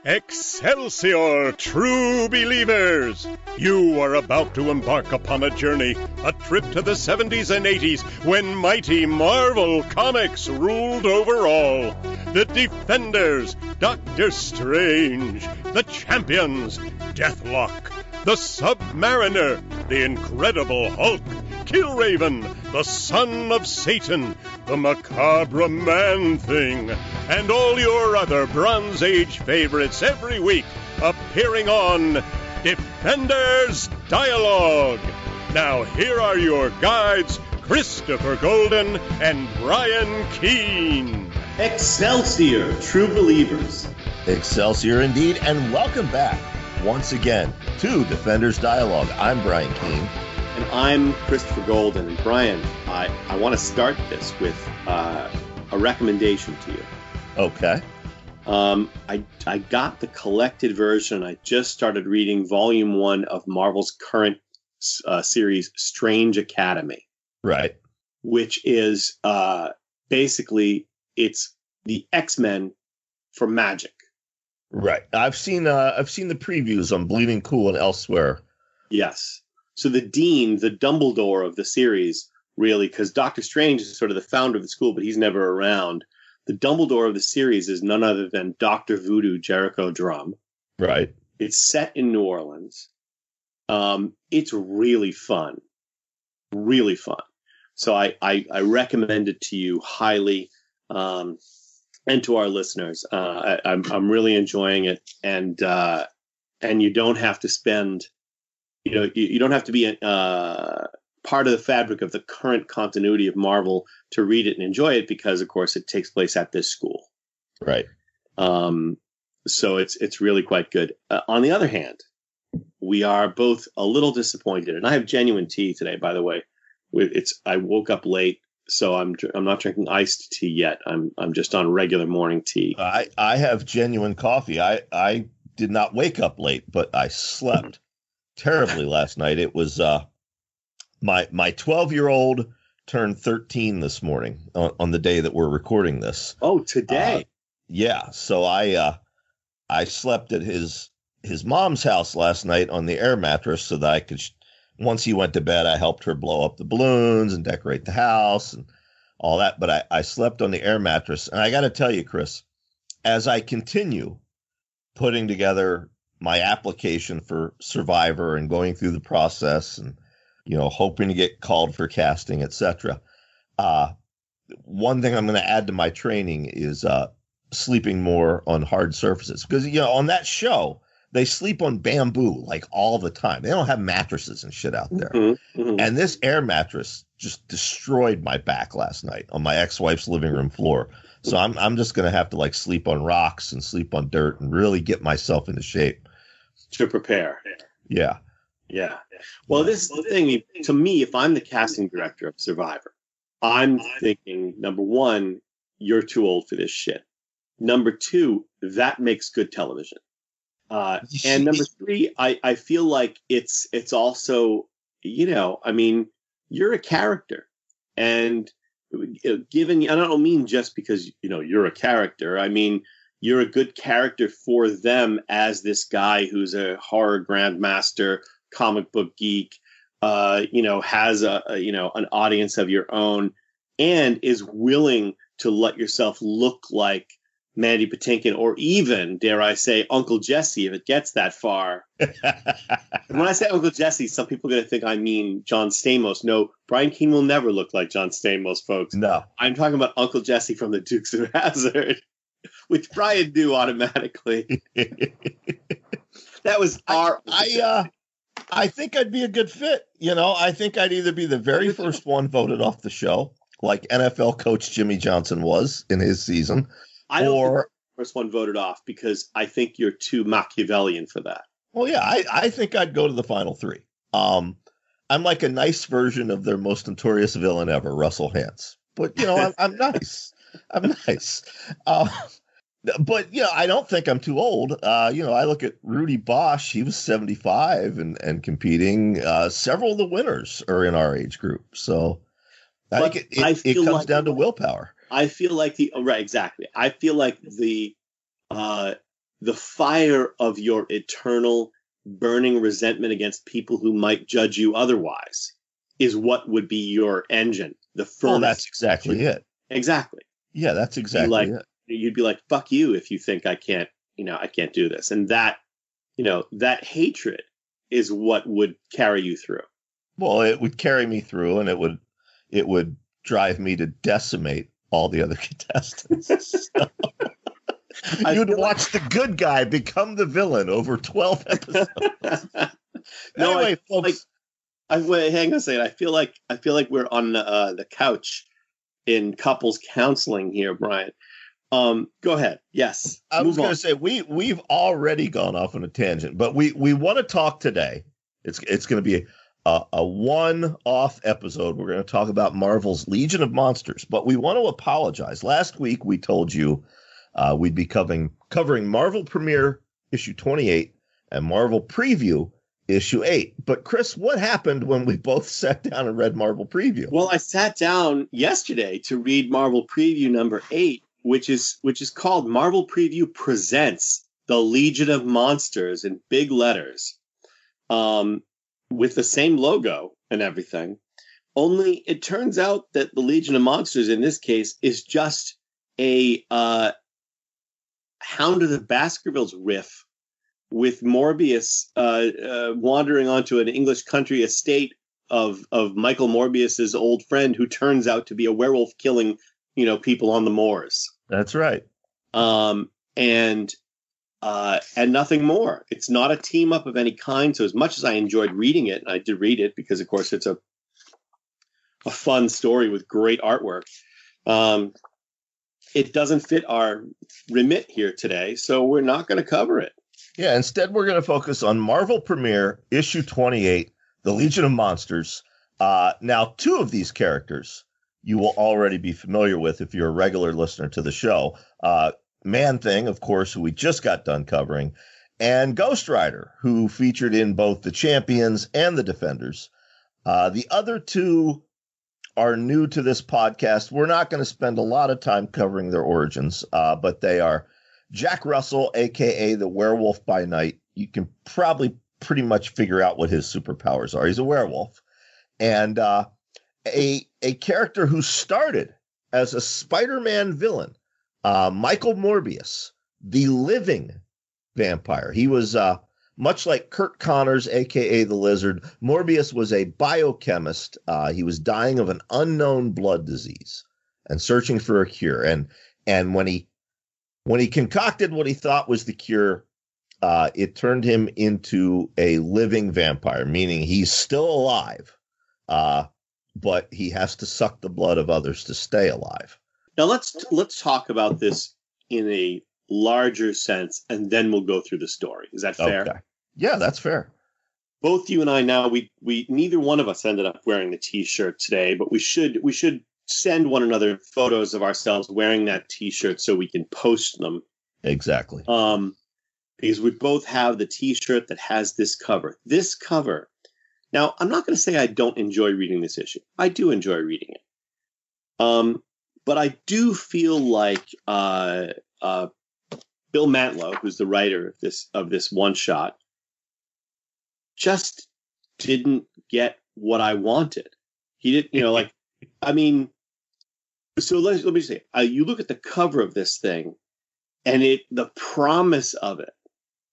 Excelsior, true believers! You are about to embark upon a journey, a trip to the 70s and 80s when mighty Marvel Comics ruled over all. The Defenders, Doctor Strange, the Champions, Deathlock, the Submariner, the Incredible Hulk, Killraven, the Son of Satan, the Macabre Man-Thing, and all your other Bronze Age favorites every week appearing on Defenders Dialogue. Now here are your guides, Christopher Golden and Brian Keene. Excelsior, true believers. Excelsior indeed, and welcome back once again to Defenders Dialogue. I'm Brian Keene. And I'm Christopher Golden. And Brian, I want to start this with a recommendation to you. Okay. I got the collected version. I just started reading Volume 1 of Marvel's current series, Strange Academy. Right. Which is basically, it's the X-Men for magic. Right. I've seen the previews on Bleeding Cool and elsewhere. Yes. So the dean, the Dumbledore of the series, really, because Doctor Strange is sort of the founder of the school, but he's never around. The Dumbledore of the series is none other than Dr. Voodoo Jericho Drum. Right. It's set in New Orleans. It's really fun. Really fun. So I recommend it to you highly, and to our listeners. I'm really enjoying it, and you don't have to spend. You don't have to be part of the fabric of the current continuity of Marvel to read it and enjoy it because, of course, it takes place at this school. Right. So it's really quite good. On the other hand, we are both a little disappointed, and I have genuine tea today, by the way. I woke up late, so I'm not drinking iced tea yet. I'm just on regular morning tea. I have genuine coffee. I did not wake up late, but I slept terribly last night. It was my 12-year-old turned 13 this morning on the day that we're recording this. Oh, today. Yeah. So I slept at his mom's house last night on the air mattress so that I could, once he went to bed, I helped her blow up the balloons and decorate the house and all that. But I slept on the air mattress. And I got to tell you, Chris, as I continue putting together my application for Survivor and going through the process and, hoping to get called for casting, etc. One thing I'm going to add to my training is sleeping more on hard surfaces because, on that show, they sleep on bamboo like all the time. They don't have mattresses and shit out there. Mm-hmm, mm-hmm. And this air mattress just destroyed my back last night on my ex-wife's living room floor. So I'm just going to have to sleep on rocks and sleep on dirt and really get myself into shape. To prepare. Yeah. Yeah. Well, this is the thing. To me, if I'm the casting director of Survivor, I'm thinking, number one, you're too old for this shit. Number two, that makes good television. And number three, I feel like it's also, you're a character. And given, I don't mean just because, you're a character. I mean, you're a good character for them as this guy who's a horror grandmaster, comic book geek, has an audience of your own and is willing to let yourself look like Mandy Patinkin or even, dare I say, Uncle Jesse if it gets that far. And when I say Uncle Jesse, some people are going to think I mean John Stamos. No, Brian Keene will never look like John Stamos, folks. No. I'm talking about Uncle Jesse from the Dukes of Hazzard. Which Brian knew automatically. That was our. I think I'd be a good fit. I think I'd either be the very first one voted off the show, like NFL coach Jimmy Johnson was in his season, I don't think the first one voted off because I think you're too Machiavellian for that. Well, yeah, I think I'd go to the final three. I'm like a nice version of their most notorious villain ever, Russell Hantz. But I'm nice. I'm nice. But, I don't think I'm too old. I look at Rudy Bosch. He was 75 and competing. Several of the winners are in our age group. So I think it comes down to willpower. I feel like right, exactly. I feel like the the fire of your eternal burning resentment against people who might judge you otherwise is what would be your engine. The furnace. Well, that's exactly it. Exactly. Yeah, that's exactly it. You'd be like, fuck you if you think I can't do this. And that, that hatred is what would carry you through. Well, it would carry me through, and it would drive me to decimate all the other contestants. You'd watch the good guy become the villain over 12 episodes. Anyway, folks. Hang on a second. I feel like we're on the couch in couples counseling here, Brian. Go ahead. Yes. I was going to say we've already gone off on a tangent, but we want to talk today. It's going to be a one-off episode. We're going to talk about Marvel's Legion of Monsters, but we want to apologize. Last week we told you we'd be covering Marvel Premiere issue 28 and Marvel Preview issue 8. But Chris, what happened when we both sat down and read Marvel Preview? Well, I sat down yesterday to read Marvel Preview number 8, which is called Marvel Preview Presents the Legion of Monsters in big letters, with the same logo and everything. Only it turns out that the Legion of Monsters in this case is just a Hound of the Baskervilles riff, with Morbius wandering onto an English country estate of Michael Morbius's old friend, who turns out to be a werewolf killing, people on the moors. That's right. And nothing more. It's not a team up of any kind. So as much as I enjoyed reading it, and I did read it because, of course, it's a fun story with great artwork. It doesn't fit our remit here today, so we're not going to cover it. Yeah, instead we're going to focus on Marvel Premiere issue 28, The Legion of Monsters. Now, two of these characters you will already be familiar with if you're a regular listener to the show. Man-Thing, of course, who we just got done covering, and Ghost Rider, who featured in both the Champions and the Defenders. The other two are new to this podcast. We're not going to spend a lot of time covering their origins, but they are Jack Russell, a.k.a. the Werewolf by Night. You can probably pretty much figure out what his superpowers are. He's a werewolf. And a character who started as a Spider-Man villain, Michael Morbius, the living vampire. He was much like Kurt Connors, a.k.a. the Lizard. Morbius was a biochemist. He was dying of an unknown blood disease and searching for a cure. And when he concocted what he thought was the cure, it turned him into a living vampire, meaning he's still alive, but he has to suck the blood of others to stay alive. Now let's talk about this in a larger sense, and then we'll go through the story. Is that fair? Okay. Yeah, that's fair. Both you and I now, we neither one of us ended up wearing the T-shirt today, but we should send one another photos of ourselves wearing that T-shirt so we can post them. Exactly. Because we both have the T-shirt that has this cover. This cover. Now, I'm not going to say I don't enjoy reading this issue. I do enjoy reading it. But I do feel like Bill Mantlo, who's the writer of this one shot, just didn't get what I wanted. He didn't, so let me say, you look at the cover of this thing, and the promise of it,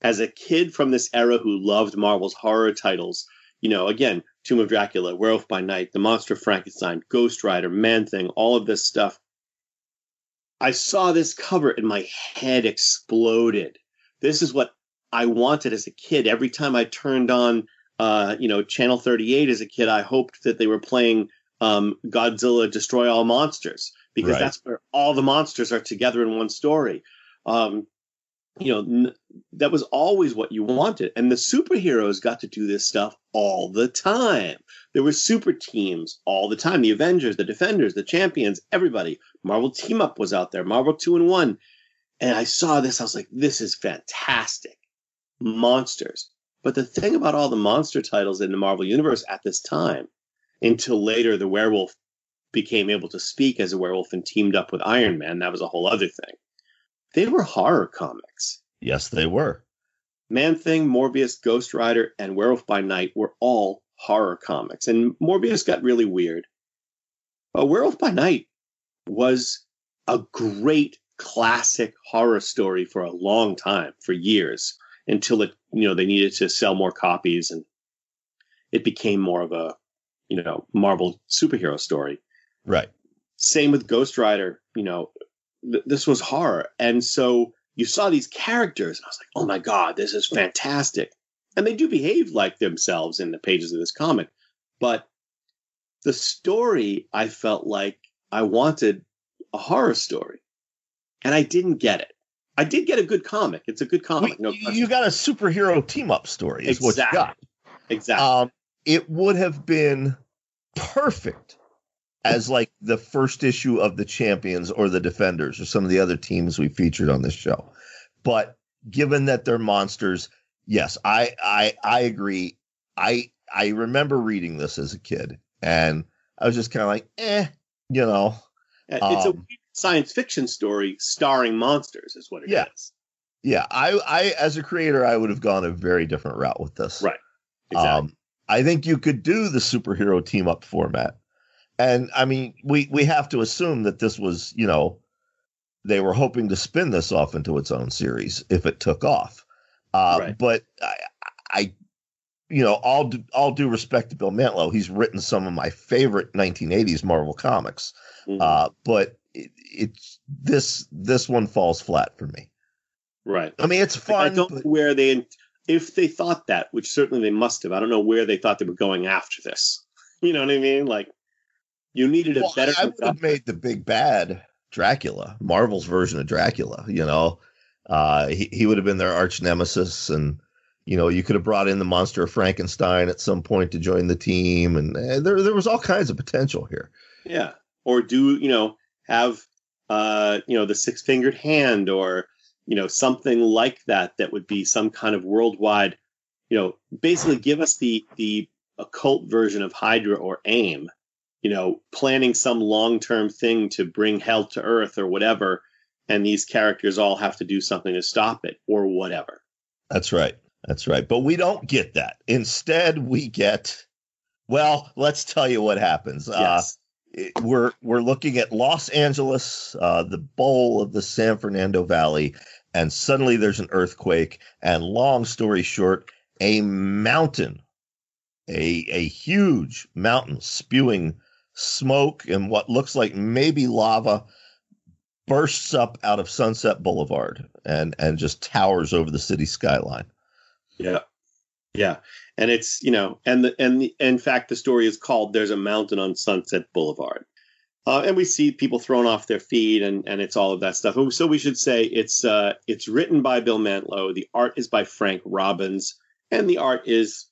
as a kid from this era who loved Marvel's horror titles, again, Tomb of Dracula, Werewolf by Night, The Monster of Frankenstein, Ghost Rider, Man-Thing, all of this stuff. I saw this cover and my head exploded. This is what I wanted as a kid. Every time I turned on, Channel 38 as a kid, I hoped that they were playing Godzilla Destroy All Monsters, because that's where all the monsters are together in one story. That was always what you wanted. And the superheroes got to do this stuff all the time. There were super teams all the time. The Avengers, the Defenders, the Champions, everybody. Marvel Team Up was out there. Marvel 2-in-1. And I saw this. I was like, this is fantastic. Monsters. But the thing about all the monster titles in the Marvel Universe at this time, until later the werewolf became able to speak as a werewolf and teamed up with Iron Man, that was a whole other thing. They were horror comics. Yes, they were. Man-Thing, Morbius, Ghost Rider, and Werewolf by Night were all horror comics. And Morbius got really weird. Werewolf by Night was a great classic horror story for a long time, for years, until it, they needed to sell more copies and it became more of a, Marvel superhero story. Right. Same with Ghost Rider. This was horror. And so you saw these characters, and I was like, oh my God, this is fantastic. And they do behave like themselves in the pages of this comic. But the story, I felt like I wanted a horror story. And I didn't get it. I did get a good comic. It's a good comic. No question. You got a superhero team-up story is what you got. Exactly. It would have been perfect as like the first issue of the Champions or the Defenders or some of the other teams we featured on this show. But given that they're monsters, yes, I agree. I remember reading this as a kid, and I was just kind of like, It's a science fiction story starring monsters is what it is. Yeah, I as a creator, I would have gone a very different route with this. Right. Exactly. I think you could do the superhero team up format. And I mean, we have to assume that this was, they were hoping to spin this off into its own series if it took off. Right. But all due respect to Bill Mantlo, he's written some of my favorite 1980s Marvel comics. Mm-hmm. But it's this one falls flat for me. Right. I mean, it's fun. I don't know where if they thought that, which certainly they must have. I don't know where they thought they were going after this. You know what I mean? Like, you needed a better. I would have made the big bad Dracula, Marvel's version of Dracula. He would have been their arch nemesis, and you could have brought in the monster of Frankenstein at some point to join the team, and there was all kinds of potential here. Yeah, or have the six-fingered hand, or something like that would be some kind of worldwide. Basically give us the occult version of Hydra or AIM. Planning some long-term thing to bring hell to earth or whatever, and these characters all have to do something to stop it or whatever. That's right. But we don't get that. Instead, we get, let's tell you what happens. Yes. We're looking at Los Angeles, the bowl of the San Fernando Valley, and suddenly there's an earthquake, and long story short, a mountain, a huge mountain spewing smoke and what looks like maybe lava bursts up out of Sunset Boulevard and just towers over the city skyline. Yeah. And it's, in fact, the story is called There's a Mountain on Sunset Boulevard. And we see people thrown off their feet and it's all of that stuff. So we should say it's written by Bill Mantlo. The art is by Frank Robbins, and the art is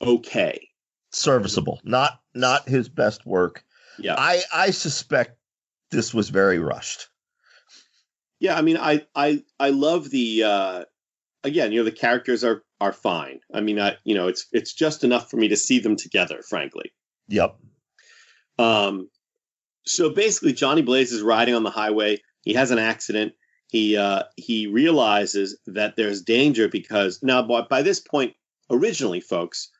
okay. Serviceable, not his best work. Yeah, I suspect this was very rushed. Yeah, I mean, I love the again, the characters are fine. I mean, it's just enough for me to see them together, frankly. Yep. So basically, Johnny Blaze is riding on the highway. He has an accident. He realizes that there's danger because now by this point, originally, folks.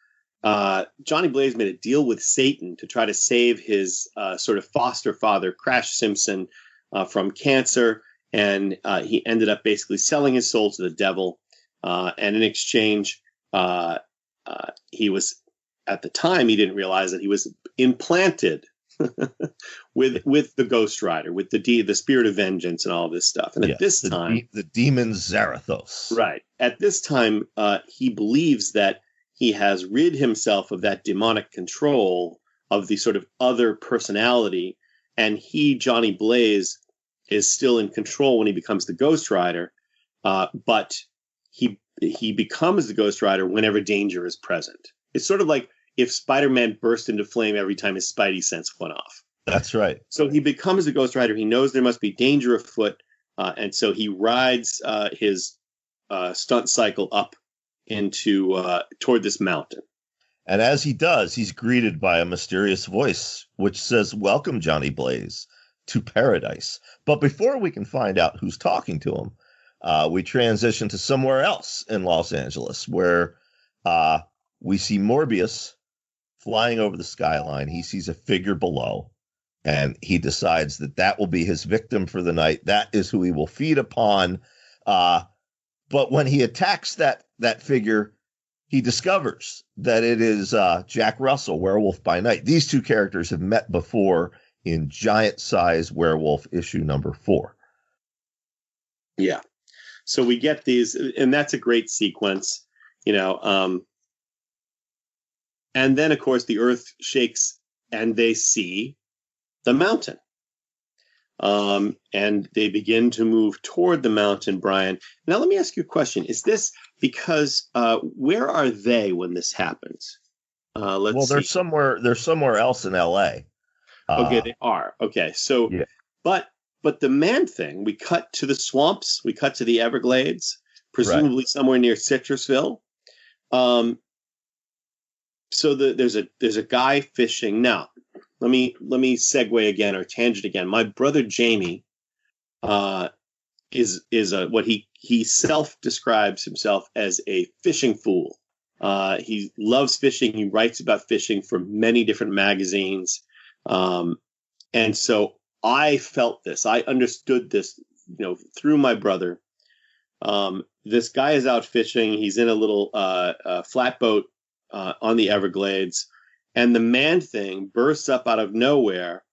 Johnny Blaze made a deal with Satan to try to save his sort of foster father, Crash Simpson, from cancer. And he ended up basically selling his soul to the devil. And in exchange, he was, at the time, he didn't realize that he was implanted with the Ghost Rider, with the spirit of vengeance and all this stuff. And at this time, the demon Zarathos. Right. At this time, he believes that he has rid himself of that demonic control of the sort of other personality. And Johnny Blaze, is still in control when he becomes the Ghost Rider. But he becomes the Ghost Rider whenever danger is present. It's sort of like if Spider-Man burst into flame every time his Spidey sense went off. That's right. So he becomes the Ghost Rider. He knows there must be danger afoot. And so he rides his stunt cycle up into toward this mountain. And as he does, he's greeted by a mysterious voice, which says, "Welcome, Johnny Blaze, to paradise." But before we can find out who's talking to him, We transition to somewhere else in Los Angeles where we see Morbius flying over the skyline. He sees a figure below, and he decides that that will be his victim for the night. That is who he will feed upon. But when he attacks that figure, he discovers that it is Jack Russell, Werewolf by Night. These two characters have met before in Giant Size Werewolf issue number 4. Yeah. So we get these, and that's a great sequence, and then, of course, the earth shakes and they see the mountain. And they begin to move toward the mountain, Brian. Now, let me ask you a question. Is this because where are they when this happens? They're somewhere else in L.A. Okay, they are. Okay, so, yeah. But the Man-Thing, we cut to the swamps, we cut to the Everglades, presumably somewhere near Citrusville. So there's a guy fishing. Now, let me segue again or tangent again. My brother Jamie is what he self-describes himself as a fishing fool. He loves fishing. He writes about fishing for many different magazines. And so I felt this. I understood this, through my brother. This guy is out fishing. He's in a little flatboat on the Everglades, and the Man-Thing bursts up out of nowhere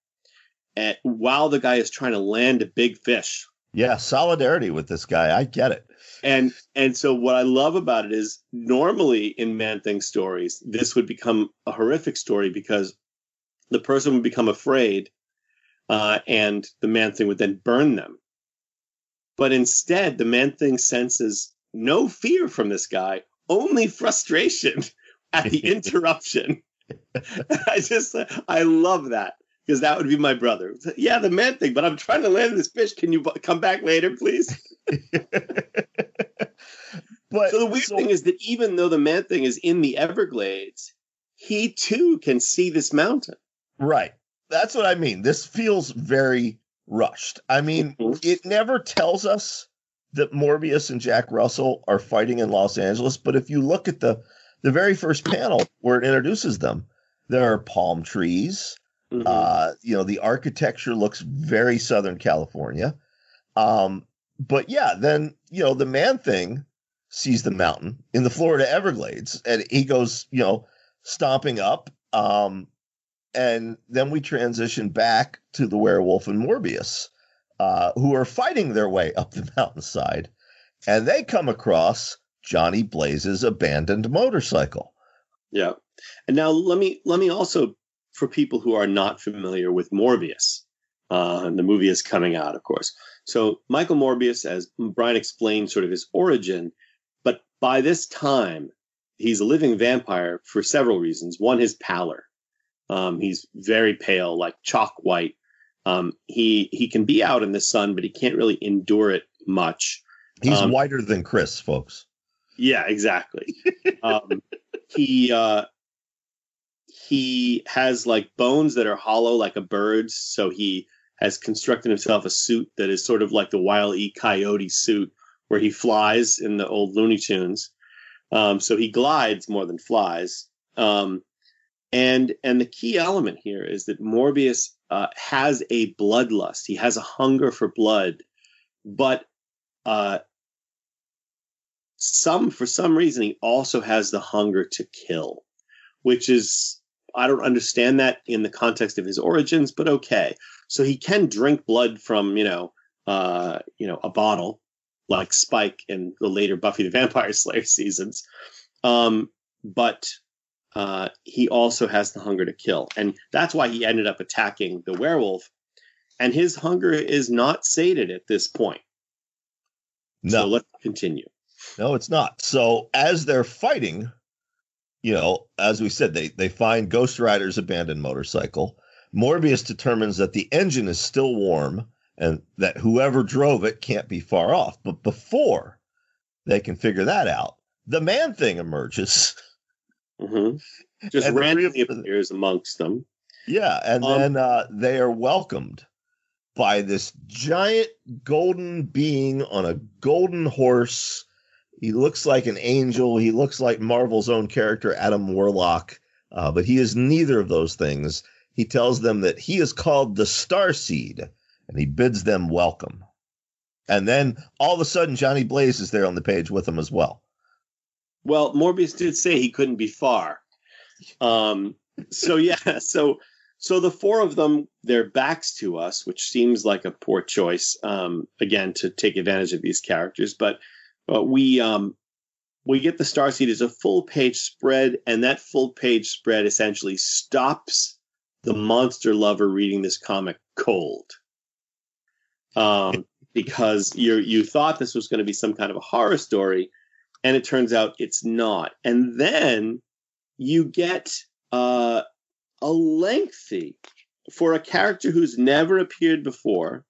while the guy is trying to land a big fish. Yeah, solidarity with this guy. I get it. And so what I love about it is normally in Man-Thing stories, this would become a horrific story because the person would become afraid and the Man-Thing would then burn them. But instead, the Man-Thing senses no fear from this guy, only frustration at the interruption. I love that because that would be my brother. Yeah, the Man-Thing, but I'm trying to land this fish. Can you come back later, please? So the weird thing is that even though the Man-Thing is in the Everglades, he too can see this mountain. Right. That's what I mean. This feels very rushed. I mean, it never tells us that Morbius and Jack Russell are fighting in Los Angeles, but if you look at the very first panel where it introduces them, there are palm trees. The architecture looks very Southern California. But yeah, then, the Man-Thing sees the mountain in the Florida Everglades and he goes, stomping up. And then we transition back to the Werewolf and Morbius, who are fighting their way up the mountainside. And they come across Johnny Blaze's abandoned motorcycle. Yeah. And now let me also, for people who are not familiar with Morbius, the movie is coming out, of course. So Michael Morbius, as Brian explained, sort of his origin, but by this time, he's a living vampire for several reasons. One, his pallor. He's very pale, like chalk white. He can be out in the sun, but he can't really endure it much. He's whiter than Chris, folks. Yeah, exactly. He has like bones that are hollow like a bird's, so he has constructed himself a suit that is sort of like the Wile E. Coyote suit where he flies in the old Looney Tunes. So he glides more than flies. And the key element here is that Morbius has a bloodlust. He has a hunger for blood, but for some reason he also has the hunger to kill, which is, I don't understand that in the context of his origins, but okay. So he can drink blood from a bottle like Spike in the later Buffy the Vampire Slayer seasons, but he also has the hunger to kill. And that's why he ended up attacking the werewolf. And his hunger is not sated at this point. No. So let's continue. No, it's not. So as they're fighting, as we said, they find Ghost Rider's abandoned motorcycle. Morbius determines that the engine is still warm and that whoever drove it can't be far off. But before they can figure that out, the Man-Thing emerges. Mm-hmm. Just randomly appears amongst them. Yeah, and then they are welcomed by this giant golden being on a golden horse. He looks like an angel. He looks like Marvel's own character, Adam Warlock, but he is neither of those things. He tells them that he is called the Starseed, and he bids them welcome. And then all of a sudden, Johnny Blaze is there on the page with him as well. Well, Morbius did say he couldn't be far. So the four of them, their backs to us, which seems like a poor choice, again, to take advantage of these characters. But we get the Starseed as a full-page spread, and that full-page spread essentially stops the monster lover reading this comic cold. Because you thought this was going to be some kind of a horror story, and it turns out it's not. And then you get a lengthy, for a character who's never appeared before,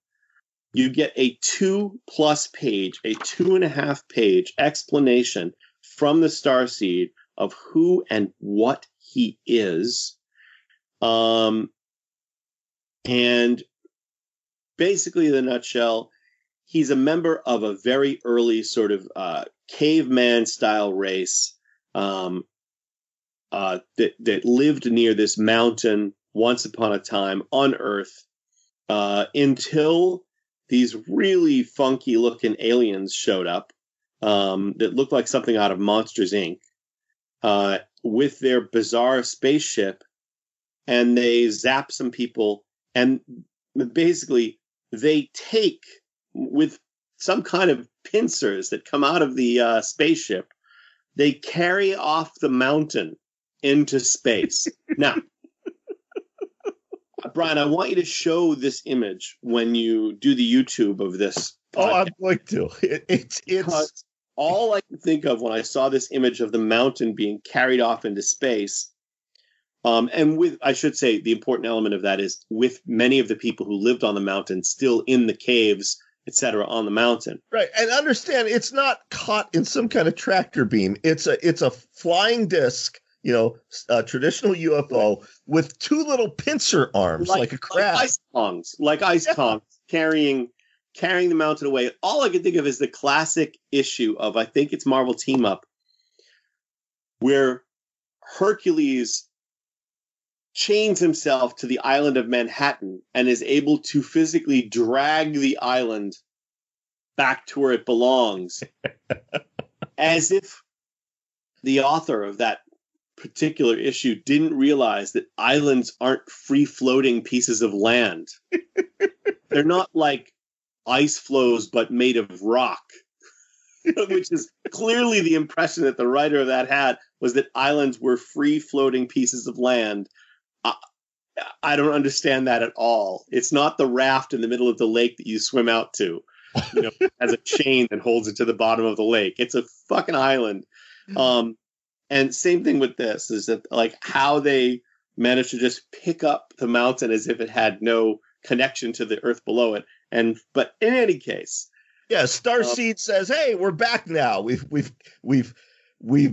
you get a 2+ page, a 2.5 page explanation from the Starseed of who and what he is. And basically, in a nutshell, he's a member of a very early sort of caveman-style race that lived near this mountain once upon a time on Earth until these really funky-looking aliens showed up that looked like something out of Monsters, Inc. With their bizarre spaceship, and they zap some people, and basically they take, with some kind of pincers that come out of the spaceship, they carry off the mountain into space. Now, Brian, I want you to show this image when you do the YouTube of this podcast. Oh, I'm going to. It's all I can think of when I saw this image of the mountain being carried off into space. And with, I should say, the important element of that is with many of the people who lived on the mountain still in the caves, etc., on the mountain. Right. And understand, it's not caught in some kind of tractor beam. It's a flying disc, a traditional UFO with two little pincer arms, like a crab. Like ice tongs, carrying the mountain away. All I can think of is the classic issue of, I think it's Marvel Team Up, where Hercules chains himself to the island of Manhattan and is able to physically drag the island back to where it belongs, as if the author of that particular issue didn't realize that islands aren't free-floating pieces of land. They're not like ice floes, but made of rock, which is clearly the impression that the writer of that had, was that islands were free-floating pieces of land. I don't understand that at all. It's not the raft in the middle of the lake that you swim out to, as a chain that holds it to the bottom of the lake. It's a fucking island. And same thing with this, is that like how they managed to just pick up the mountain as if it had no connection to the earth below it. But in any case, yeah, Starseed says, "Hey, we're back now. We've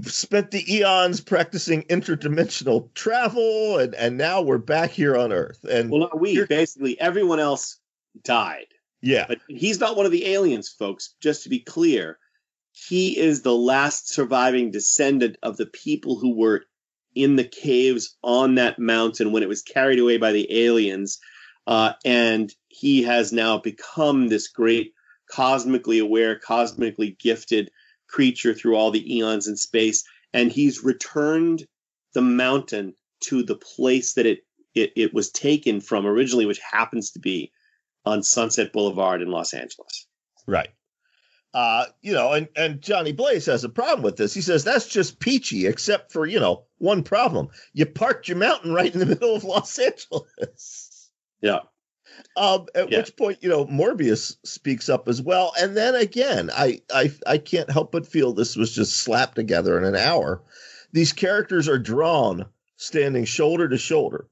spent the eons practicing interdimensional travel, and now we're back here on Earth." And basically everyone else died. Yeah, but he's not one of the aliens, folks. Just to be clear, he is the last surviving descendant of the people who were in the caves on that mountain when it was carried away by the aliens. And he has now become this great cosmically aware, cosmically gifted creature through all the eons in space. And he's returned the mountain to the place that it was taken from originally, which happens to be on Sunset Boulevard in Los Angeles. Right. And Johnny Blaze has a problem with this. He says that's just peachy, except for, one problem. You parked your mountain right in the middle of Los Angeles. Yeah. Which point, Morbius speaks up as well. And then again, I can't help but feel this was just slapped together in an hour. These characters are drawn standing shoulder to shoulder.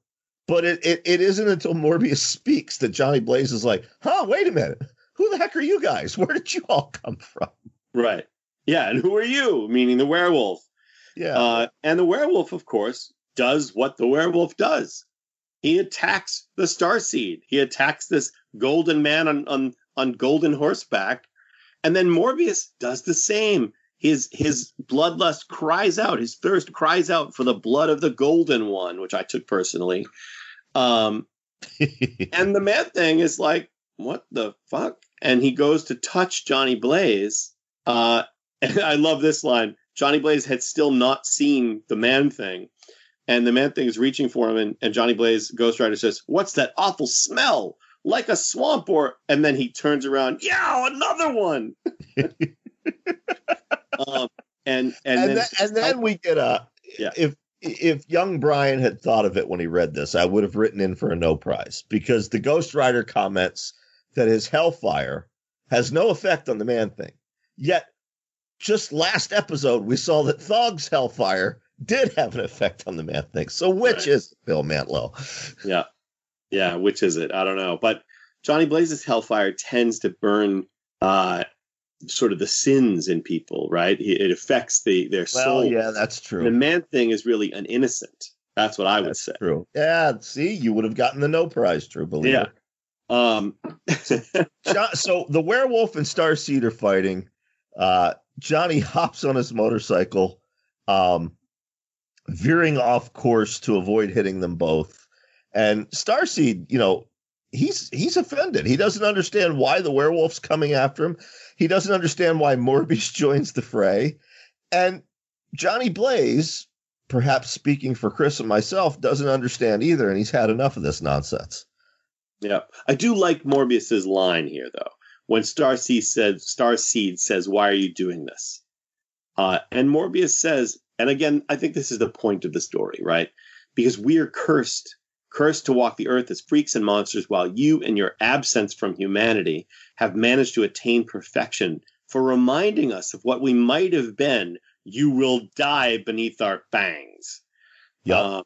But it isn't until Morbius speaks that Johnny Blaze is like, wait a minute. Who the heck are you guys? Where did you all come from? Right. Yeah, and who are you? Meaning the werewolf. Yeah. And the werewolf, of course, does what the werewolf does. He attacks the Starseed. He attacks this golden man on golden horseback. And then Morbius does the same. His bloodlust cries out, his thirst cries out for the blood of the golden one, which I took personally. And the Man-Thing is like, what the fuck? And he goes to touch Johnny Blaze. And I love this line. Johnny Blaze had still not seen the Man-Thing. And the Man-Thing is reaching for him. And Johnny Blaze, Ghost Rider, says, "What's that awful smell? Like a swamp or..." And then he turns around. Yeah, another one. And then we get a... Yeah. If young Brian had thought of it when he read this, I would have written in for a no prize, because the Ghost Rider comments that his Hellfire has no effect on the Man-Thing. Yet, just last episode, we saw that Thog's Hellfire did have an effect on the Man-Thing. So which is Bill Mantlo? Yeah. Yeah, which is it? I don't know. But Johnny Blaze's Hellfire tends to burn sort of the sins in people, right? It affects their soul. Yeah, that's true. The Man-Thing is really an innocent. That's what I would say. True. Yeah, see, you would have gotten the no prize, true believer. Yeah. So the Werewolf and Starseed are fighting. Johnny hops on his motorcycle, veering off course to avoid hitting them both. And Starseed, he's offended. He doesn't understand why the werewolf's coming after him. He doesn't understand why Morbius joins the fray. And Johnny Blaze, perhaps speaking for Chris and myself, doesn't understand either, and he's had enough of this nonsense. Yeah. I do like Morbius's line here, though, when Starseed says, "Why are you doing this?" And Morbius says, and again, I think this is the point of the story, right? Because we are cursed to walk the earth as freaks and monsters, while you, in your absence from humanity, have managed to attain perfection. For reminding us of what we might have been, you will die beneath our fangs. Yeah.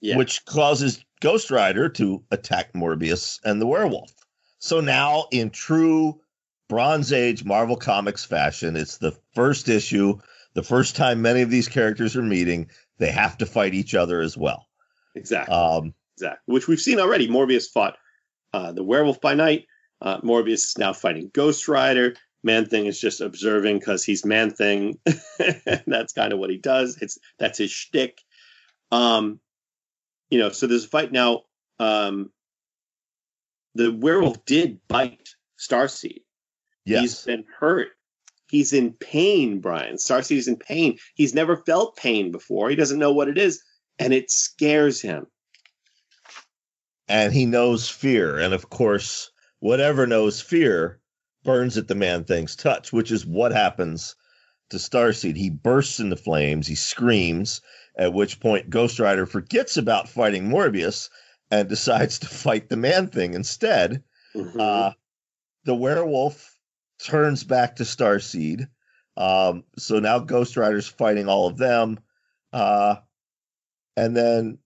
Which causes Ghost Rider to attack Morbius and the werewolf. So now, in true Bronze Age Marvel Comics fashion, it's the first issue, the first time many of these characters are meeting. They have to fight each other as well. Exactly. Exactly, which we've seen already. Morbius fought the werewolf by night. Morbius is now fighting Ghost Rider. Man-Thing is just observing because he's Man-Thing. That's kind of what he does. That's his shtick. So there's a fight now. The werewolf did bite Starseed. Yes. He's been hurt. He's in pain, Brian. Starseed is in pain. He's never felt pain before. He doesn't know what it is, and it scares him. And he knows fear. And of course, whatever knows fear burns at the Man-Thing's touch, which is what happens to Starseed. He bursts into flames. He screams, at which point Ghost Rider forgets about fighting Morbius and decides to fight the Man-Thing instead. Mm-hmm. The werewolf turns back to Starseed. So now Ghost Rider's fighting all of them. And then,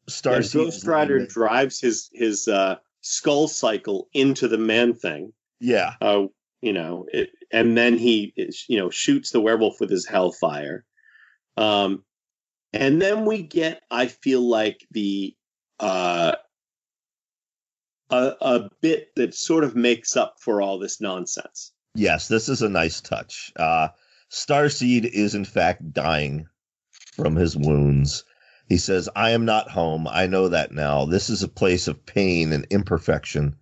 Starseed. Ghost Rider drives his skull cycle into the Man-Thing. Yeah. And then he shoots the werewolf with his Hellfire. And then we get, I feel like, the a bit that sort of makes up for all this nonsense. Yes, this is a nice touch. Starseed is in fact dying from his wounds. He says, "I am not home. I know that now. This is a place of pain and imperfection.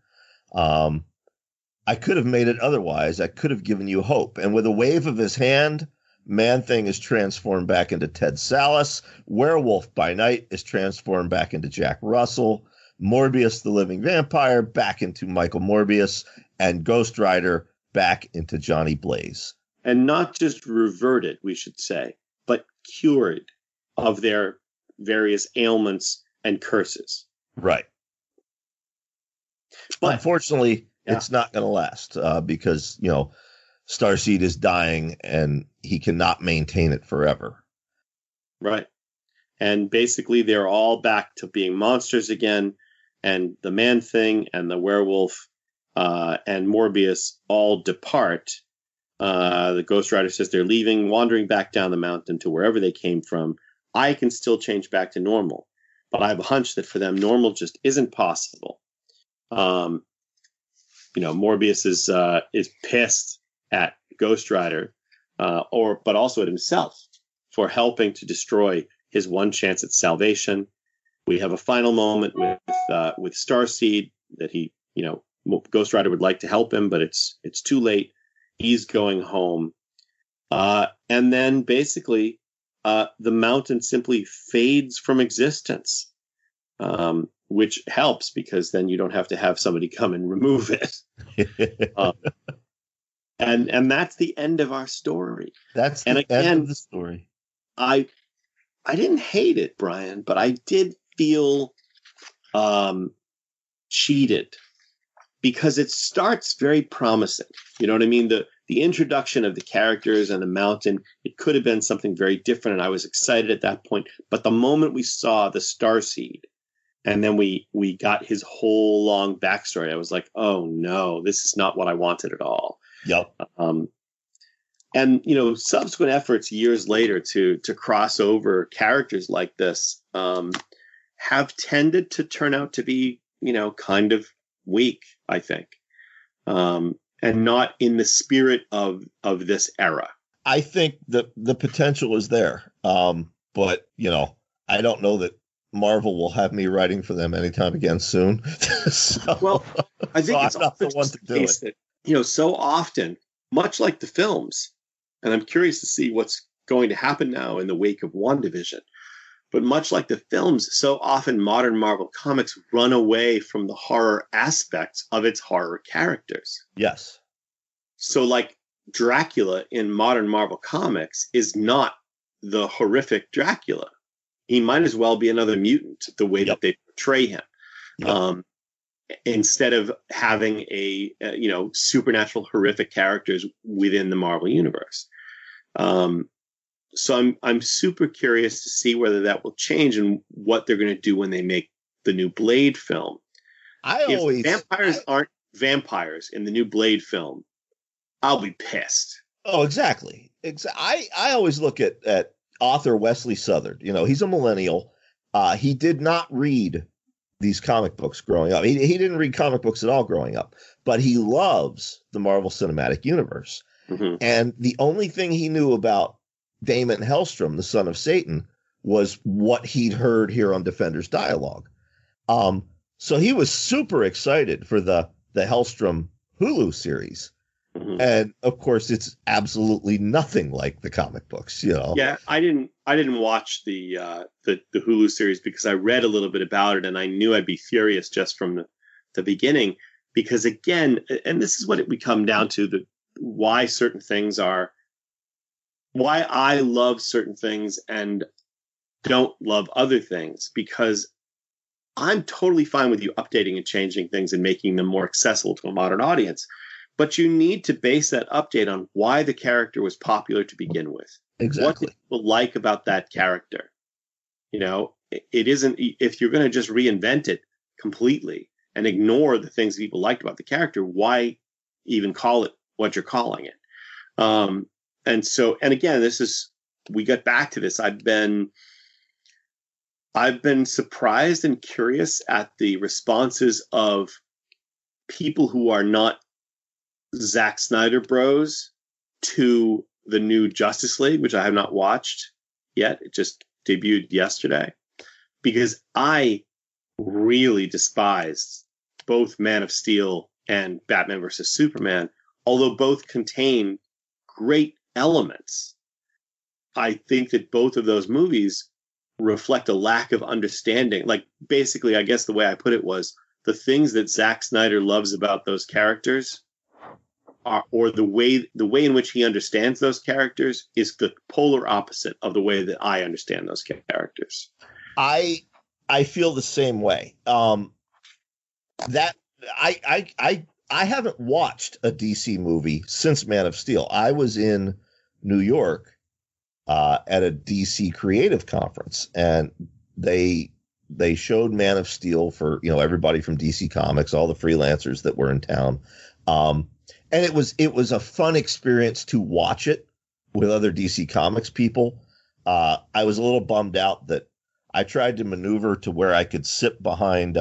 I could have made it otherwise. I could have given you hope." And with a wave of his hand, Man-Thing is transformed back into Ted Sallis. Werewolf by night is transformed back into Jack Russell. Morbius, the living vampire, back into Michael Morbius. And Ghost Rider back into Johnny Blaze. And not just reverted, we should say, but cured of their various ailments and curses. Right. But unfortunately, it's not going to last because, Starseed is dying and he cannot maintain it forever. Right. And basically they're all back to being monsters again. And the Man-Thing and the werewolf and Morbius all depart. The Ghost Rider says they're leaving, wandering back down the mountain to wherever they came from. I can still change back to normal, but I have a hunch that for them, normal just isn't possible. Morbius is pissed at Ghost Rider, but also at himself for helping to destroy his one chance at salvation. We have a final moment with Starseed that Ghost Rider would like to help him, but it's too late. He's going home, and then basically the mountain simply fades from existence, which helps because then you don't have to have somebody come and remove it. And that's the end of our story. That's the end of the story. I didn't hate it, Brian, but I did feel cheated because it starts very promising. You know what I mean? The introduction of the characters and the mountain, it could have been something very different, and I was excited at that point. But the moment we saw the Starseed, and then we got his whole long backstory, I was like, oh no, this is not what I wanted at all. Yep. And subsequent efforts years later to cross over characters like this have tended to turn out to be kind of weak, I think, and not in the spirit of this era. I think the potential is there, but I don't know that Marvel will have me writing for them anytime again soon. Well, I think it's I'm not the one to do it. That, so often, much like the films, and I'm curious to see what's going to happen now in the wake of WandaVision, but much like the films, so often modern Marvel Comics run away from the horror aspects of its horror characters. Yes. So like Dracula in modern Marvel Comics is not the horrific Dracula. He might as well be another mutant, the way that they portray him. Yep. Instead of having a supernatural horrific characters within the Marvel universe. So I'm super curious to see whether that will change and what they're going to do when they make the new Blade film. If vampires aren't vampires in the new Blade film, I'll be pissed. Oh, exactly. I always look at author Wesley Southard. He's a millennial. He did not read these comic books growing up. He didn't read comic books at all growing up, but he loves the Marvel Cinematic Universe. Mm-hmm. And the only thing he knew about Damon Hellstrom, the son of Satan, was what he'd heard here on Defenders Dialogue. So he was super excited for the Hellstrom Hulu series. Mm-hmm. And of course, it's absolutely nothing like the comic books, Yeah, I didn't watch the Hulu series because I read a little bit about it and I knew I'd be furious just from the beginning. Because again, and this is what we come down to: why I love certain things and don't love other things. Because I'm totally fine with you updating and changing things and making them more accessible to a modern audience. But you need to base that update on why the character was popular to begin with. Exactly. What did people like about that character? It isn't, if you're going to just reinvent it completely and ignore the things people liked about the character, why even call it what you're calling it? And again, we got back to this. I've been surprised and curious at the responses of people who are not Zack Snyder bros to the new Justice League, which I have not watched yet. It just debuted yesterday, because I really despised both Man of Steel and Batman vs. Superman, although both contain great elements. I think that both of those movies reflect a lack of understanding. Like, basically, I guess the way I put it was, the things that Zack Snyder loves about those characters or the way in which he understands those characters is the polar opposite of the way that I understand those characters. I feel the same way. That I haven't watched a DC movie since Man of Steel. I was in New York at a DC creative conference, and they showed Man of Steel for everybody from DC Comics, all the freelancers that were in town. And it was a fun experience to watch it with other DC Comics people. I was a little bummed out that I tried to maneuver to where I could sit behind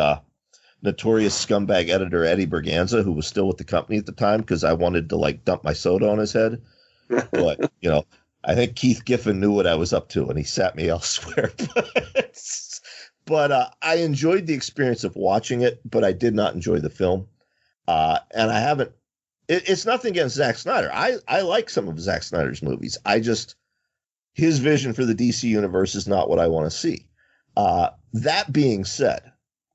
notorious scumbag editor Eddie Berganza, who was still with the company at the time, because I wanted to like dump my soda on his head. But, you know, I think Keith Giffen knew what I was up to, and he sat me elsewhere. But I enjoyed the experience of watching it, but I did not enjoy the film. And I haven't. It's nothing against Zack Snyder. I like some of Zack Snyder's movies. His vision for the DC universe is not what I want to see. That being said,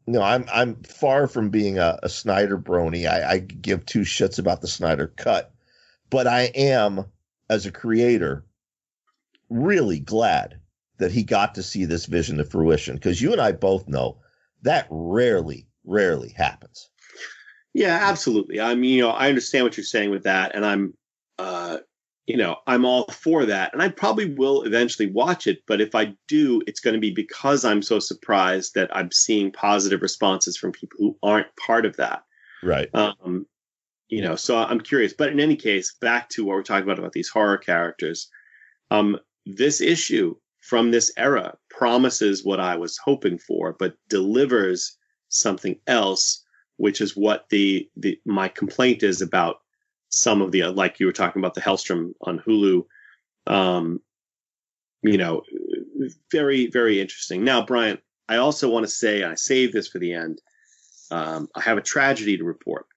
you know, I'm far from being a Snyder brony. I give two shits about the Snyder Cut, but I am, as a creator, really glad that he got to see this vision to fruition, because you and I both know that rarely happens. Yeah, absolutely. I mean, you know, I understand what you're saying with that, and I'm all for that, and I probably will eventually watch it. But if I do, it's going to be because I'm so surprised that I'm seeing positive responses from people who aren't part of that. Right. So I'm curious. But in any case, back to what we're talking about these horror characters. This issue from this era promises what I was hoping for, but delivers something else, which is what my complaint is about some of the, like you were talking about the Hellstrom on Hulu. Very, very interesting. Now, Brian, I also want to say, I saved this for the end. I have a tragedy to report,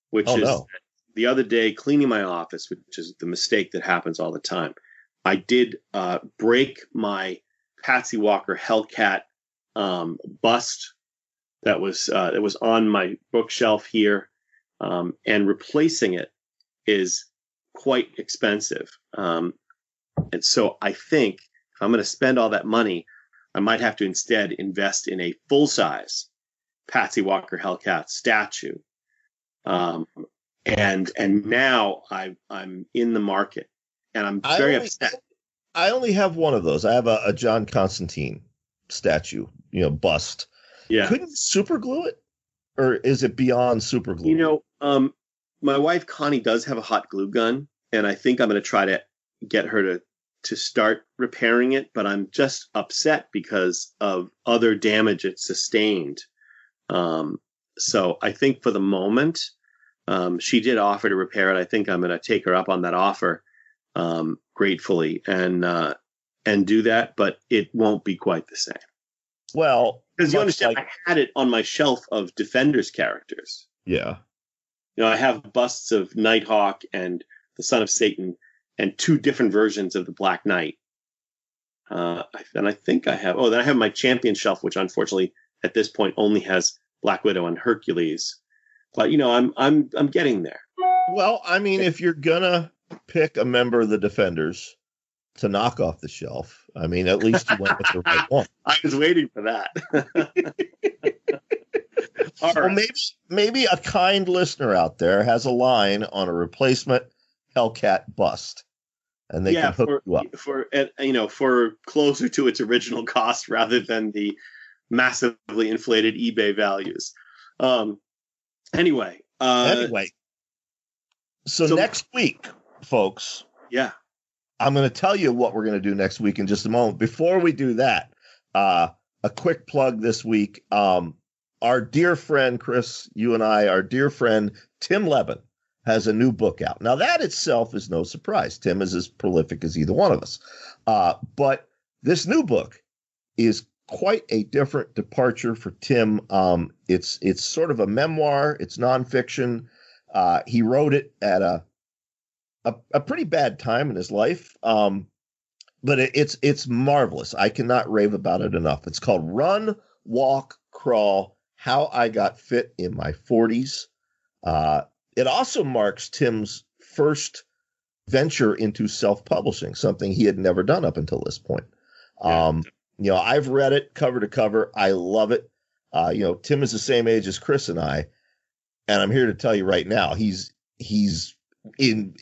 which the other day, cleaning my office, which is the mistake that happens all the time. I did break my Patsy Walker Hellcat bust that was on my bookshelf here, and replacing it is quite expensive. And so I think if I'm going to spend all that money, I might have to instead invest in a full-size Patsy Walker Hellcat statue. And now I'm in the market, and I'm very upset. I only have one of those. I have a John Constantine statue, bust. Yeah. Couldn't you super glue it? Or is it beyond super glue? My wife Connie does have a hot glue gun, and I think I'm going to try to get her to start repairing it, but I'm just upset because of other damage it sustained. So I think for the moment, she did offer to repair it. I think I'm going to take her up on that offer, gratefully, and do that, but it won't be quite the same. Well, because you understand, I had it on my shelf of Defenders characters. Yeah. I have busts of Nighthawk and the Son of Satan and two different versions of the Black Knight. And I think I have, then I have my Champion shelf, which unfortunately at this point only has Black Widow and Hercules. But, I'm getting there. Well, I mean, if you're gonna pick a member of the Defenders to knock off the shelf, I mean, at least you went with the right one. I was waiting for that. All right. Maybe a kind listener out there has a line on a replacement Hellcat bust, and they can hook you up for closer to its original cost rather than the massively inflated eBay values. Anyway. So next week, folks. Yeah. I'm going to tell you what we're going to do next week in just a moment. Before we do that, a quick plug this week. Our dear friend, Chris, you and I, our dear friend, Tim Lebbon, has a new book out. Now, that itself is no surprise. Tim is as prolific as either one of us. But this new book is quite a different departure for Tim. It's sort of a memoir. It's nonfiction. He wrote it at a pretty bad time in his life. But it's marvelous. I cannot rave about it enough. It's called Run, Walk, Crawl, How I Got Fit in My 40s. It also marks Tim's first venture into self-publishing, something he had never done up until this point. I've read it cover to cover. I love it. Tim is the same age as Chris and I, and I'm here to tell you right now, he's in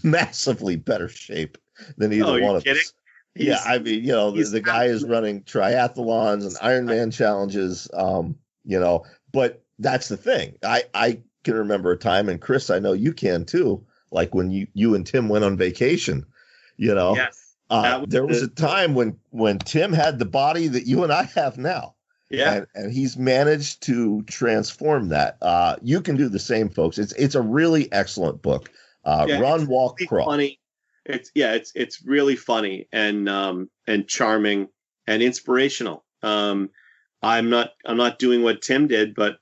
massively better shape than either one of us. Yeah, I mean, the guy is running triathlons and Ironman challenges, but that's the thing. I can remember a time, and Chris, I know you can too, like when you and Tim went on vacation, Yes. There was a time when Tim had the body that you and I have now. Yeah. And he's managed to transform that. You can do the same, folks. It's a really excellent book. Run, Walk, really Crawl. Funny. It's really funny and charming and inspirational. I'm not doing what Tim did, but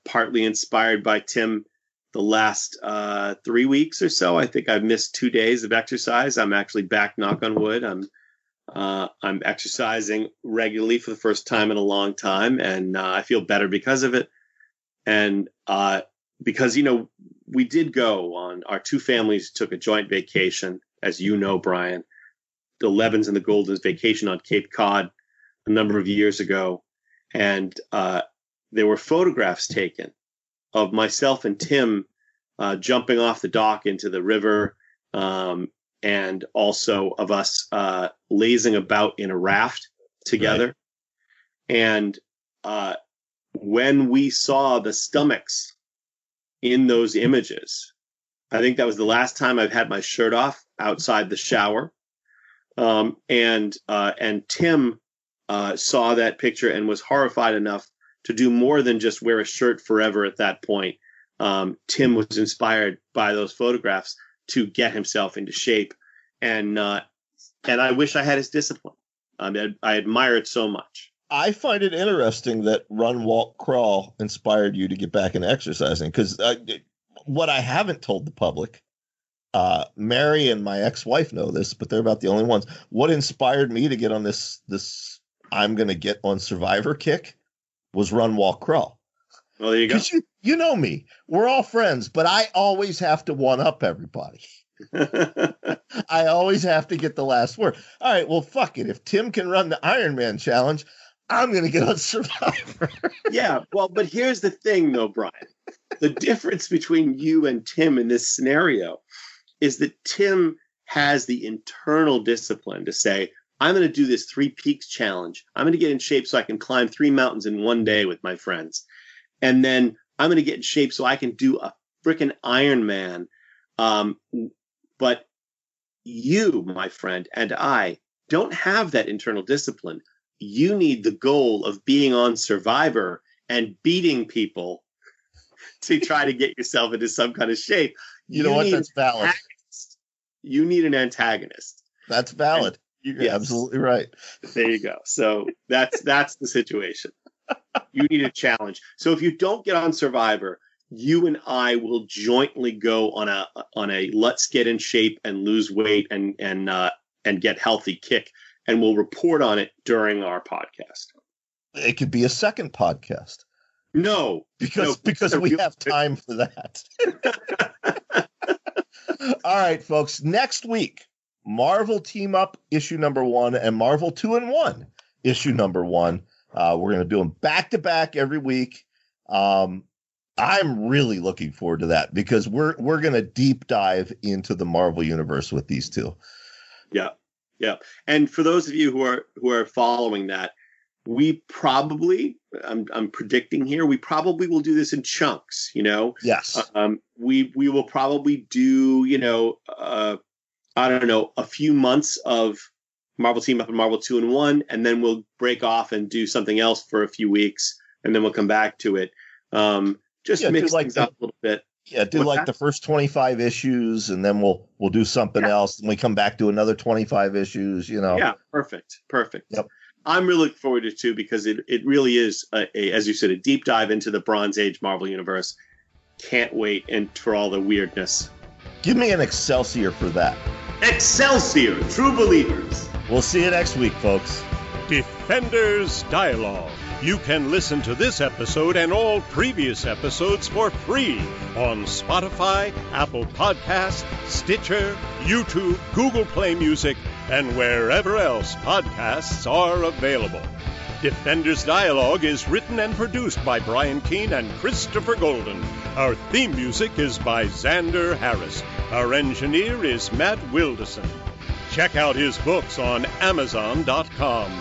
partly inspired by Tim. The last 3 weeks or so, I think I've missed 2 days of exercise. I'm actually back, knock on wood. I'm exercising regularly for the first time in a long time, and I feel better because of it. And because, we did go on, our two families took a joint vacation, as you know, Brian, the Lebbons and the Goldens vacation on Cape Cod a number of years ago. And there were photographs taken of myself and Tim jumping off the dock into the river, and also of us lazing about in a raft together. Right. And when we saw the stomachs in those images, I think that was the last time I've had my shirt off outside the shower. And Tim saw that picture and was horrified enough to do more than just wear a shirt forever at that point. Tim was inspired by those photographs to get himself into shape. And I wish I had his discipline. I admire it so much. I find it interesting that Run, Walk, Crawl inspired you to get back into exercising, because what I haven't told the public, Mary and my ex-wife know this, but they're about the only ones. What inspired me to get on this I'm going to get on Survivor kick was Run, Walk, Crawl. Well, there you go. You know me. We're all friends, but I always have to one-up everybody. I always have to get the last word. All right, well, fuck it. If Tim can run the Iron Man challenge, I'm going to get on Survivor. Yeah, well, but here's the thing, though, Brian. The difference between you and Tim in this scenario is that Tim has the internal discipline to say, I'm going to do this 3 Peaks challenge. I'm going to get in shape so I can climb 3 mountains in one day with my friends. And then I'm going to get in shape so I can do a freaking Iron Man. But you, my friend, and I don't have that internal discipline. You need the goal of being on Survivor and beating people to try to get yourself into some kind of shape. You know what? That's valid. You need an antagonist. That's valid. You're absolutely right. There you go. So that's the situation. You need a challenge. So if you don't get on Survivor, you and I will jointly go on a let's get in shape and lose weight and get healthy kick, and we'll report on it during our podcast. It could be a second podcast. No, because we have time for that. All right, folks. Next week, Marvel Team Up issue number 1 and Marvel 2-in-1 issue number 1. We're going to do them back to back every week. I'm really looking forward to that because we're going to deep dive into the Marvel universe with these two. Yeah. And for those of you who are following that, we probably, I'm predicting here, we probably will do this in chunks. Yes. We will probably do I don't know, a few months of Marvel Team Up and Marvel 2-in-1, and then we'll break off and do something else for a few weeks, and then we'll come back to it. Just mix things up a little bit. Yeah, do the first 25 issues, and then we'll do something else, and we come back to another 25 issues, Yeah, perfect. Yep. I'm really looking forward to it, too, because it really is, as you said, a deep dive into the Bronze Age Marvel Universe. Can't wait for all the weirdness. Give me an Excelsior for that. Excelsior, true believers. We'll see you next week, folks. Defenders Dialogue. You can listen to this episode and all previous episodes for free on Spotify, Apple Podcasts, Stitcher, YouTube, Google Play Music, and wherever else podcasts are available. Defenders Dialogue is written and produced by Brian Keene and Christopher Golden. Our theme music is by Xander Harris. Our engineer is Matt Wilderson. Check out his books on Amazon.com.